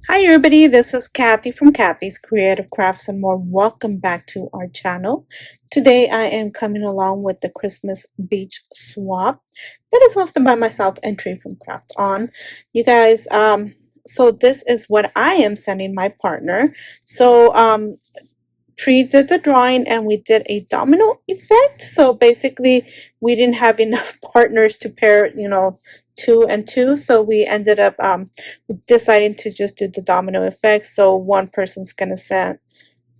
Hi everybody, this is Kathy from Kathy's Creative Crafts and more. Welcome back to our channel. Today I am coming along with the Christmas beach swap that is hosted by myself and Tree from Craft On. You guys, so this is what I am sending my partner. So Tree did the drawing and we did a domino effect. So basically we didn't have enough partners to pair, two and two. So we ended up deciding to just do the domino effect. So one person's going to send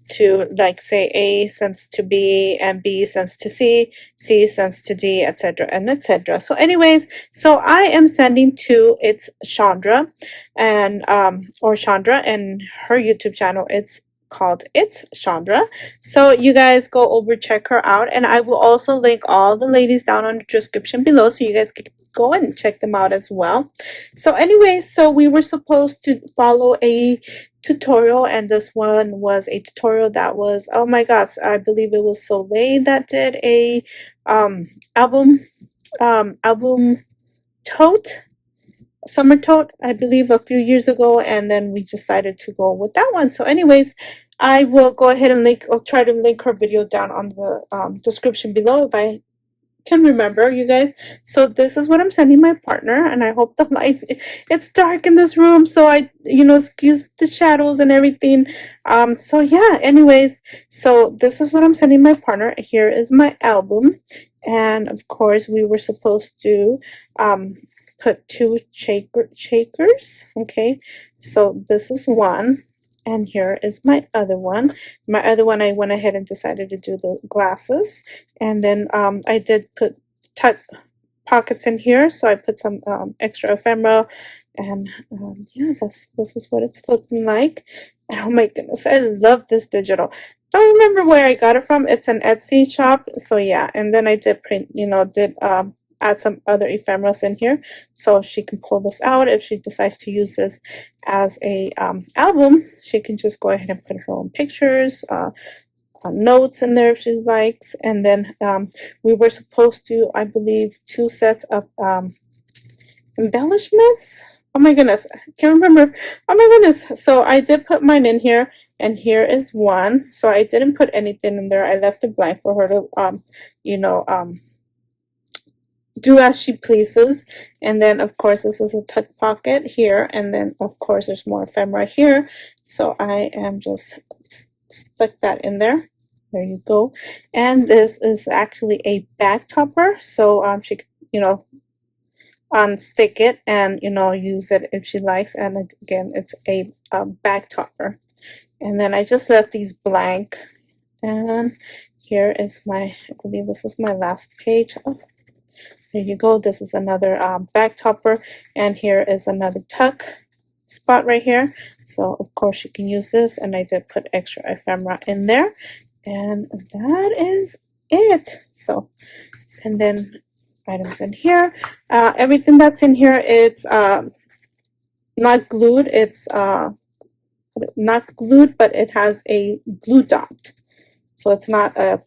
to, like, say A sends to B and B sends to C, C sends to D, etc. and etc. So anyways, so I am sending to, it's Chandra and or Chandra, and her YouTube channel, it's called It's Chandra. So you guys go over, check her out, and I will also link all the ladies down on the description below so you guys can go and check them out as well. So anyways, so we were supposed to follow a tutorial, and this one was a tutorial that was, oh my gosh, I believe it was Soleil that did a album album tote, summer tote, I believe, a few years ago, and then we decided to go with that one. So anyways, I will go ahead and link, I'll try to link her video down on the description below if I can remember, you guys. So this is what I'm sending my partner, and I hope the light, it's dark in this room, so I, excuse the shadows and everything. So yeah, anyways, so this is what I'm sending my partner. Here is my album, and of course we were supposed to put two shakers. Okay, so this is one, and here is my other one. My other one, I went ahead and decided to do the glasses, and then I did put tuck pockets in here, so I put some extra ephemera, and yeah, this is what it's looking like. And oh my goodness, I love this digital. Don't remember where I got it from. It's an Etsy shop, so yeah. And then I did print, did add some other ephemerals in here, so she can pull this out if she decides to use this as a album. She can just go ahead and put her own pictures, notes in there if she likes. And then we were supposed to, I believe, two sets of embellishments. Oh my goodness, I can't remember. Oh my goodness. So I did put mine in here, and here is one. So I didn't put anything in there. I left it blank for her to do as she pleases. And then of course this is a tuck pocket here, and then of course there's more ephemera here, so I am just stuck that in there. There you go. And this is actually a bag topper, so she could, stick it and use it if she likes. And again, it's a bag topper. And then I just left these blank, and here is my, I believe this is my last page. Oh, there you go. This is another bag topper, and here is another tuck spot right here. So of course you can use this, and I did put extra ephemera in there, and that is it. So, and then items in here. Everything that's in here, it's not glued. It's not glued, but it has a glue dot, so it's not a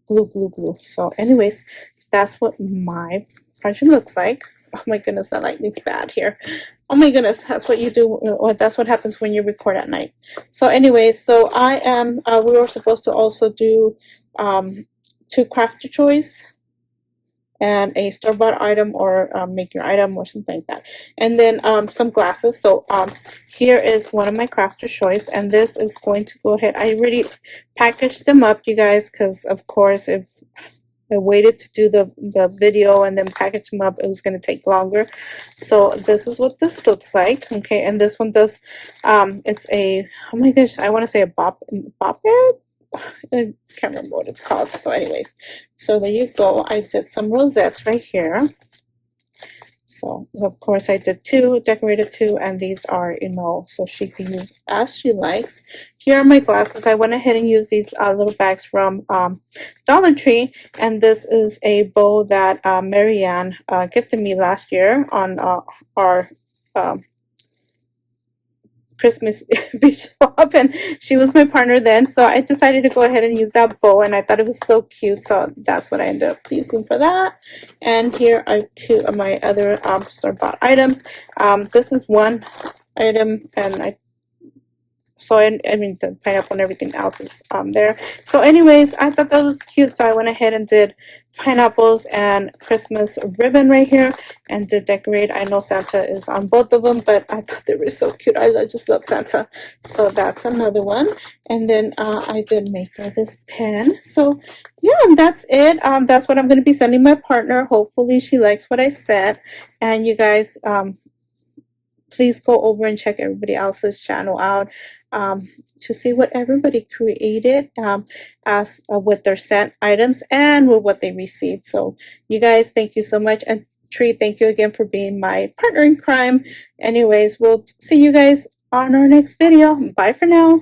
glue. So anyways, that's what my project looks like. Oh my goodness, that lighting's bad here. Oh my goodness, that's what you do, or that's what happens when you record at night. So anyways, so I am, we were supposed to also do two craft your choice and a store-bought item, or make your item, or something like that. And then some glasses. So here is one of my crafter choice, and this is going to go ahead, I already packaged them up, you guys, because of course if I waited to do the video and then package them up, it was going to take longer. So this is what this looks like. Okay, and this one does, it's a, oh my gosh, I want to say a bop it. I can't remember what it's called. So anyways, so there you go. I did some rosettes right here. So of course I did two, decorated two, and these are, so she can use as she likes. Here are my glasses. I went ahead and used these little bags from Dollar Tree, and this is a bow that Mariann gifted me last year on our Christmas beach swap, and she was my partner then, so I decided to go ahead and use that bow, and I thought it was so cute, so that's what I ended up using for that. And here are two of my other store-bought items. This is one item, and I So I mean the pineapple and everything else is there. So anyways, I thought that was cute, so I went ahead and did pineapples and Christmas ribbon right here and did decorate. I know Santa is on both of them, but I thought they were so cute. I just love Santa. So that's another one. And then I did make her this pen. So yeah, and that's it. That's what I'm going to be sending my partner. Hopefully she likes what I said. And you guys, please go over and check everybody else's channel out to see what everybody created as with their sent items and with what they received. So you guys, thank you so much. And Tree, thank you again for being my partner in crime. Anyways, we'll see you guys on our next video. Bye for now.